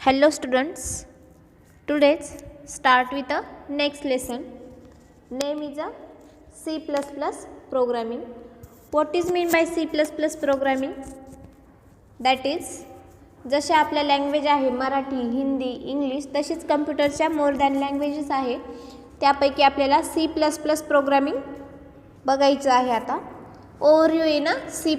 Hello students, today's start with a next lesson. Name is a C++ programming. What is mean by C++ programming? That is, जसे आपल्या language आहे Marathi, Hindi, English तशीच कम्प्युटरच्या more than languages आहे. त्यापैकी आपल्याला C++ programming बघायचं आहे. आता overview in a C++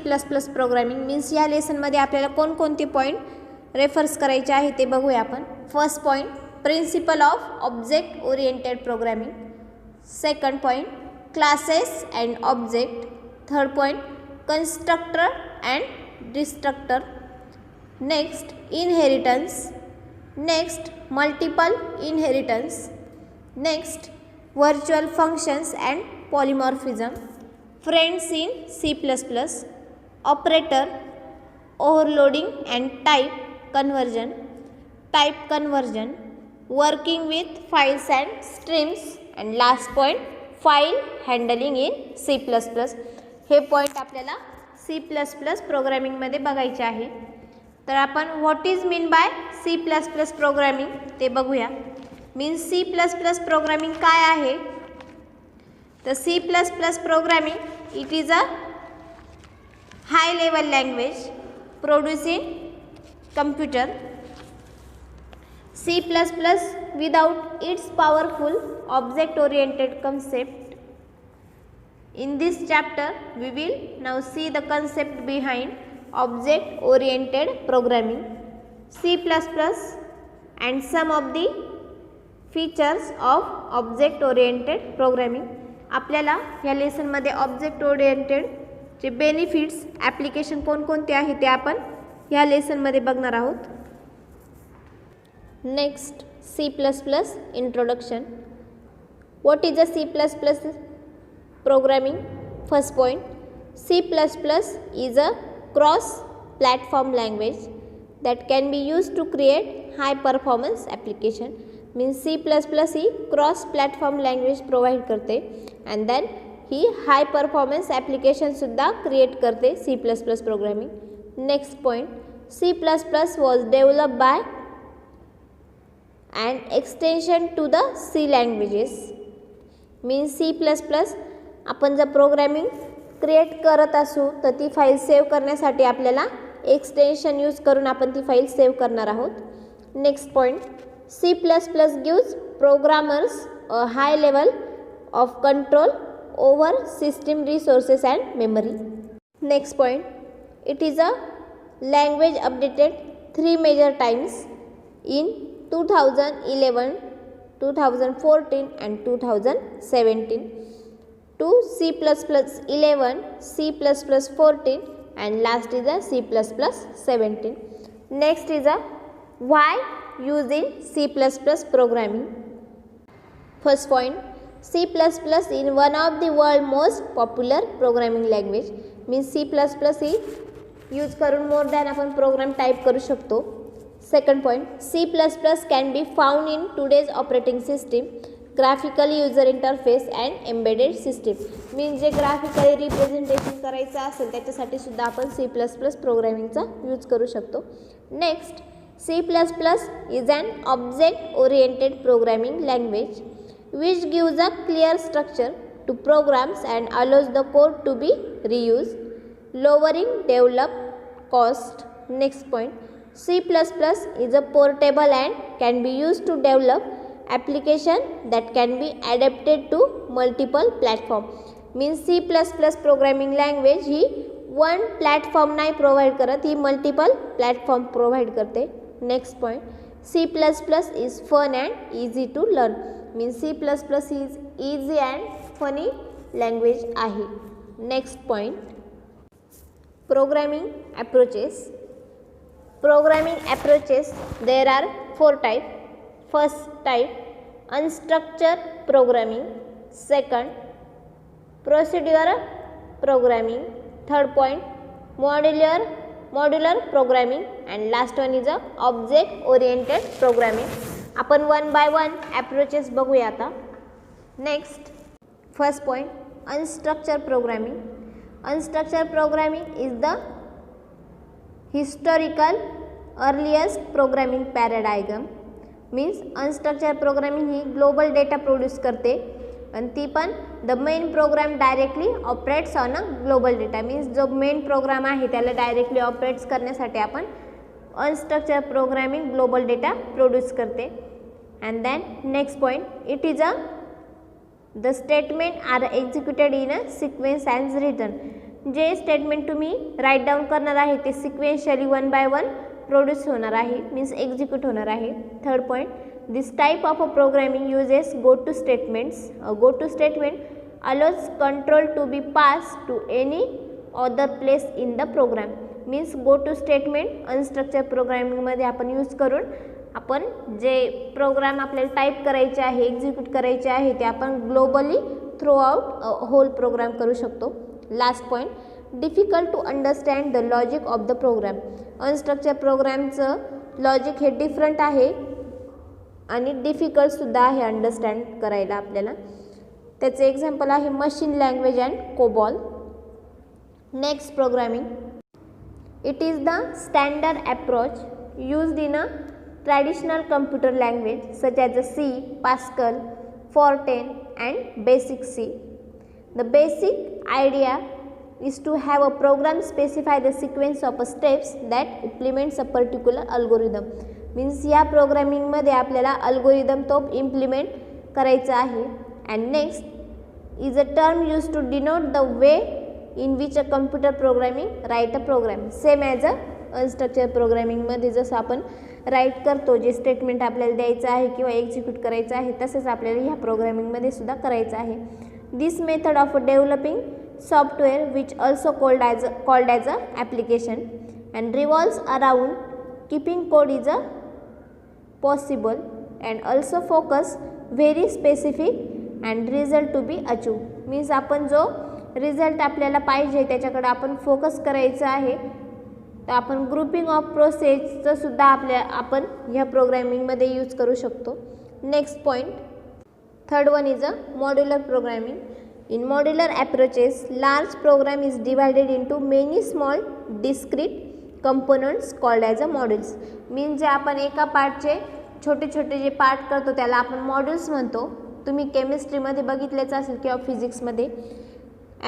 programming means या लेसनमध्ये आपल्याला कोणकोणते पॉईंट रेफर्स करायचे आहे ते बघूया आपण. First point principle of object oriented programming. Second point classes and object. Third point constructor and destructor. Next inheritance. Next multiple inheritance. Next virtual functions and polymorphism. Friends in C++. Operator. Overloading and type conversion. Type conversion. Working with files and streams. And last point file handling in C++. हे point आपल्याला C++ प्रोग्रामिंगमध्ये बघायचे आहे. तर आपण what is mean by C++ programming ते बघूया. Means C++ programming काय आहे. तर C++ programming it is a high level language produced in computer. C++ without its powerful object oriented concept. In this chapter we will now see the concept behind object oriented programming. C++ and some of the features of object oriented programming. आपल्याला या lesson मध्ये object oriented चे benefits application कोणकोणते आहे ते आपण ह्या लेसनमध्ये बघणार आहोत. Next C++ introduction. What is a C++ programming. First point C++ is a cross platform language that can be use to create high performance application. Means C++ ही क्रॉस प्लॅटफॉर्म लँग्वेज प्रोव्हाइड करते and then ही high performance ॲप्लिकेशनसुद्धा create करते C++ programming. Next point C++ was develop by and extension to the C languages. Means C++ आपण जर programming create करत असू तर ती फाईल सेव्ह करण्यासाठी आपल्याला एक्सटेन्शन यूज करून आपण ती फाईल सेव्ह करणार आहोत. Next point C++ gives programmers a high level of control over system resources and memory. Next point, it is a language updated 3 major times in 2011, 2014 and 2017 to C++11, C++14 and last is a C++17. Next is a why using C++ programming. First point, C++ in one of the world most popular programming language. Means C++ he use करून more than आपण program type करू शकतो. Second point C++ can be found in today's operating system, graphically user interface and embedded system. Means जे graphically representation करायचं असेल त्याच्यासाठी सुद्धा आपण C++ प्रोग्रामिंगचा यूज करू शकतो. Next C++ is an object oriented programming language which gives a clear structure to programs and allows the code to be reused, lowering development cost. Next point, C++ is a portable and can be used to develop application that can be adapted to multiple platform. Means C++ programming language ही one platform नाही provide करत, ही multiple platform provide करते. Next point C++ is fun and easy to learn. Means C++ is easy and funny language आहे. Next point programming approaches. Programming approaches there are 4 type. First type unstructure programming. Second procedural programming. Third point modular programming and last one is a object oriented programming. आपण one by one approaches बघूया आता. Next first point unstructure programming. Unstructure programming is the historical earliest programming paradigm means unstructure programming ही global data produce करते आणि ती पण the main program directly operates on a global data means जो main program आहे त्याला directly operates करण्यासाठी आपण unstructure programming global data produce करते. And then next point it is a the statement are executed in a sequence as written. जे statement तुम्ही write down करणार आहे ते sequentially one by one produce होणार आहे मीन्स एक्झिक्यूट होणार आहे. Third point this type of a programming uses go to statements. Go to statement allows control to be pass to any other place in the program means go to statement unstructure प्रोग्रामिंगमध्ये आपण use करून आपण जे programme आपल्याला type करायचे आहे execute करायचे आहे ते आपण globally throughout whole program करू शकतो. Last point difficult to understand the logic of the program. Unstructure प्रोग्रामचं लॉजिक हे डिफरंट आहे आणि डिफिकल्टसुद्धा आहे अंडरस्टँड करायला आपल्याला. त्याचे एक्झाम्पल आहे machine language and COBOL. Next programming it is the standard approach used in a traditional computer language such as C, Pascal, Fortran and Basic C. The basic idea is to have a program specify the sequence of steps that implements a particular algorithm. Means या programming मध्ये आपल्याला algorithm तो implement करायचा आहे. and next is a term used to denote the way in which a computer programming write a program. same as a unstructured programming मध्ये जसं आपण right करतो जे स्टेटमेंट आपल्याला द्यायचं आहे किंवा एक्झिक्यूट करायचं आहे तसंच आपल्याला ह्या प्रोग्रामिंगमध्ये सुद्धा करायचं आहे. This method of developing software which also called as a application and revolves around keeping code is a possible and also focus very specific and result to be achieve. Means आपण जो रिझल्ट आपल्याला पाहिजे त्याच्याकडे आपण focus करायचं आहे. तर आपण ग्रुपिंग ऑफ प्रोसेसचं सुद्धा आपण ह्या प्रोग्रामिंगमध्ये यूज करू शकतो. Next point third one is a modular programming. In modular approaches large program is divided into many small discrete components called as a modules. Mean जे आपण एका पार्टचे छोटे छोटे जे पार्ट करतो त्याला आपण मॉड्यूल्स म्हणतो. तुम्ही केमिस्ट्रीमध्ये बघितलेच असेल किंवा फिजिक्समध्ये.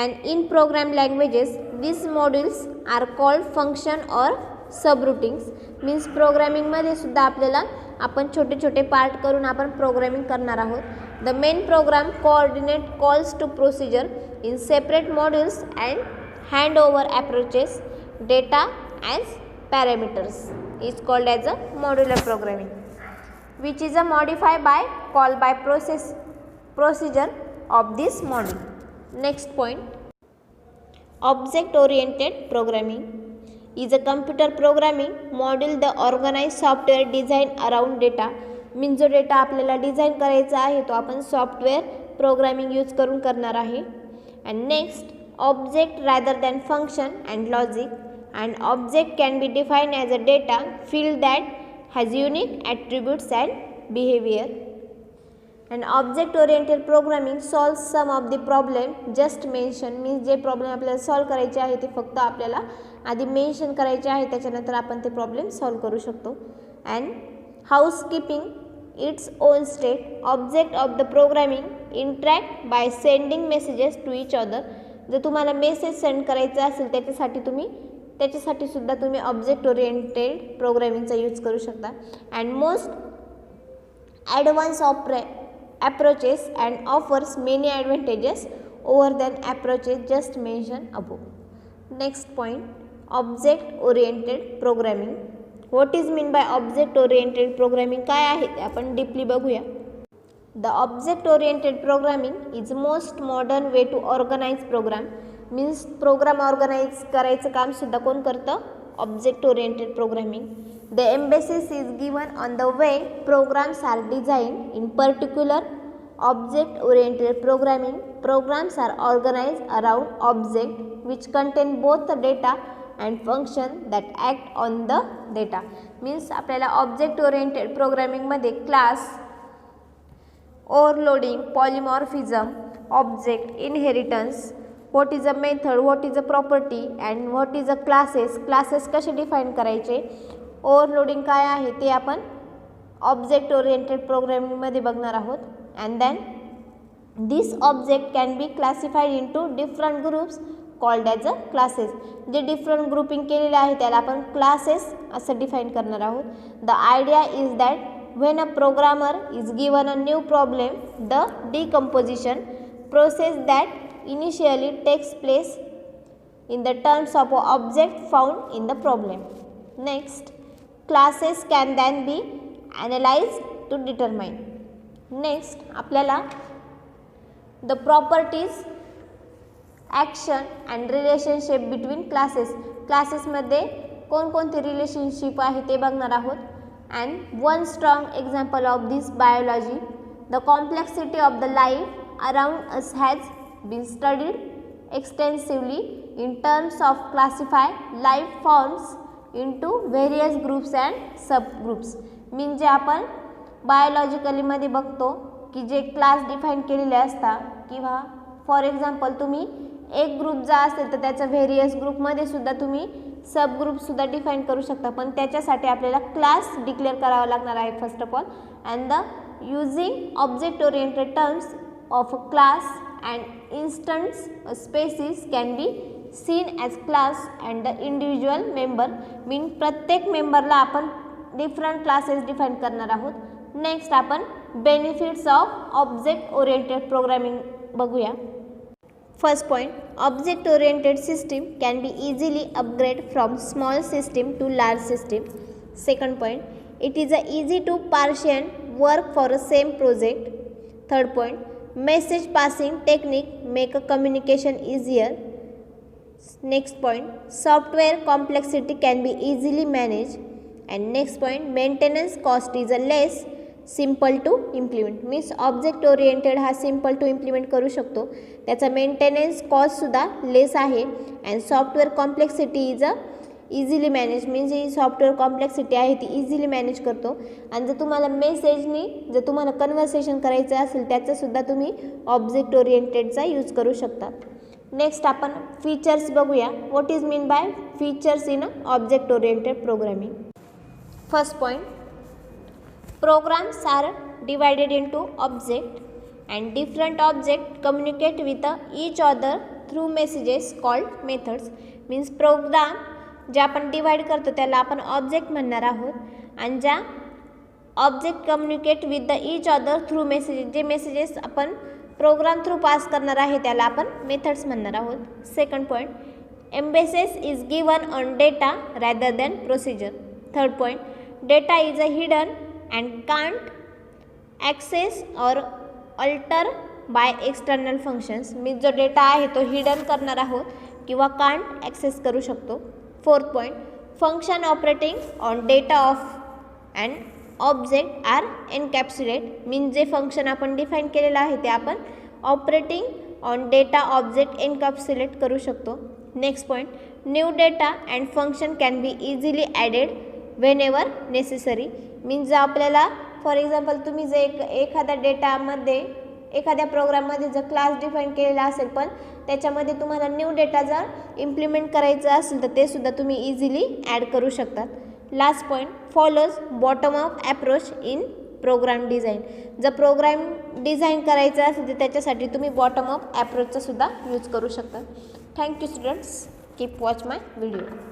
and in program languages these modules are called function or subroutines. means programming मध्ये सुद्धा आपल्याला आपण छोटे छोटे पार्ट करून आपण प्रोग्रामिंग करणार आहोत. the main program coordinate calls to procedure in separate modules and hand over approaches data as parameters is called as a modular programming which is a modified by call by procedure of this module. Next point, object oriented programming is a computer programming module the organized software design around data. मीन जो data आपल्याला design करायचा आहे तो आपण software programming use करून करणार आहे. And next object rather than function and logic. And object can B define as a data field that has unique attributes and behaviour. and object oriented programming solves some of the problem just mentioned. means जे problem आपल्याला solve करायचे आहे ते फक्त आपल्याला आधी mention करायचे आहे त्याच्यानंतर आपण ते प्रॉब्लेम सॉल्व करू शकतो. and housekeeping its own state. object of the programming interact by sending messages to each other. जर तुम्हाला मेसेज सेंड करायचा असेल त्याच्यासाठी सुद्धा तुम्ही ऑब्जेक्ट ओरिएंटेड प्रोग्रामिंगचा यूज करू शकता. and most advanced approaches and offers many advantages over than approaches just mentioned above. Next point, object oriented programming. What is mean by object oriented programming? काय आहे ते आपण डीपली बघूया. The object oriented programming is most modern way to organize program. means program organize करायचं काम सुद्धा कोण करतं? object oriented programming. The emphasis is given on the way programs are designed. In particular, object oriented programming programs are organized around objects which contain both the data and function that act on the data. means आपल्याला object oriented programming मध्ये class, overloading, polymorphism, object, inheritance, what is a method, what is a property and what is a classes कसे define करायचे, overloading काय आहे ते आपण object oriented प्रोग्रामिंगमध्ये बघणार आहोत. And then this object can be classified into different groups called as a classes. जे डिफरंट ग्रुपिंग केलेले आहे त्याला आपण क्लासेस असं डिफाईन करणार आहोत. The idea is that when a programmer is given a new problem, the decomposition process that initially takes place in the terms of an object found in the problem. Next, classes can then be analyzed to determine. Next, आपल्याला the properties, action and relationship between classes. क्लासेसमध्ये कोणकोणते relationship आहे ते बघणार आहोत. And one strong example of this biology, the complexity of the life around us has been studied extensively in terms of classify life forms into various groups and subgroups. म्हणजे आपण biologically मध्ये बघतो की जे क्लास डिफाईन केलेले असतात किंवा for example तुम्ही एक ग्रुप जर असेल तर त्याचं व्हेरियस ग्रुपमध्ये सुद्धा तुम्ही सब ग्रुपसुद्धा डिफाईन करू शकता. पण त्याच्यासाठी आपल्याला क्लास डिक्लेअर करावा लागणार आहे first of all. And the using object oriented terms of a class and instance spaces can be seen as class and the individual member. Mean प्रत्येक मेंबरला आपण डिफरंट क्लासेस डिफाईन करणार आहोत. नेक्स्ट आपण benefits of object oriented programming बघूया. First point, object oriented system can be easily upgraded from small system to large system. Second point, it is a easy to partition work for a same project. Third point, message passing technique make a communication easier. Next point, software complexity can be easily managed. And next point, maintenance cost is a less simple to implement. Means object oriented हा simple to implement करू शकतो. त्याचा maintenance कॉस्टसुद्धा less आहे. And software complexity is a easily manage. Means ही software complexity आहे ती easily manage करतो. आणि जर तुम्हाला मेसेजनी जर तुम्हाला कन्व्हर्सेशन करायचं असेल त्याचासुद्धा तुम्ही ऑब्जेक्ट ओरिएंटेडचा यूज करू शकता. नेक्स्ट आपण फीचर्स बघूया. What is mean bye features in object oriented programming. First point, programs are divided into object and different object communicate with each other through messages called methods. Means program जे आपण divide करतो त्याला आपण object म्हणणार आहोत. आणि ज्या object communicate with the each other through messages, जे मेसेजेस आपण प्रोग्राम थ्रू पास करणार आहे त्याला आपण मेथड्स म्हणणार आहोत. Second point, ambiences is given on data rather than procedure. Third point, data is a hidden and can't access or alter by external functions. मी जो data आहे तो हिडन करणार आहोत किंवा कांट ॲक्सेस करू शकतो. Fourth point, function operating on data of and object are encapsulate. Mean जे function आपण डिफाईन केलेलं आहे ते आपण operating on data object encapsulate करू शकतो. Next point, new data and function can be easily added whenever necessary. Means जर आपल्याला फॉर एक्झाम्पल तुम्ही जे एखाद्या डेटामध्ये एखाद्या प्रोग्राममध्ये जर क्लास डिफाईन केलेला असेल पण त्याच्यामध्ये तुम्हाला न्यू डेटा जर इम्प्लिमेंट करायचं असेल तर ते सुद्धा तुम्ही इझिली ॲड करू शकतात. Last point, follows bottom up approach in program design. जर प्रोग्राम डिझाईन करायचं असेल तर त्याच्यासाठी तुम्ही बॉटम अप ॲप्रोचचा सुद्धा यूज करू शकता. थँक्यू स्टुडंट्स, कीप वॉच माय व्हिडिओ.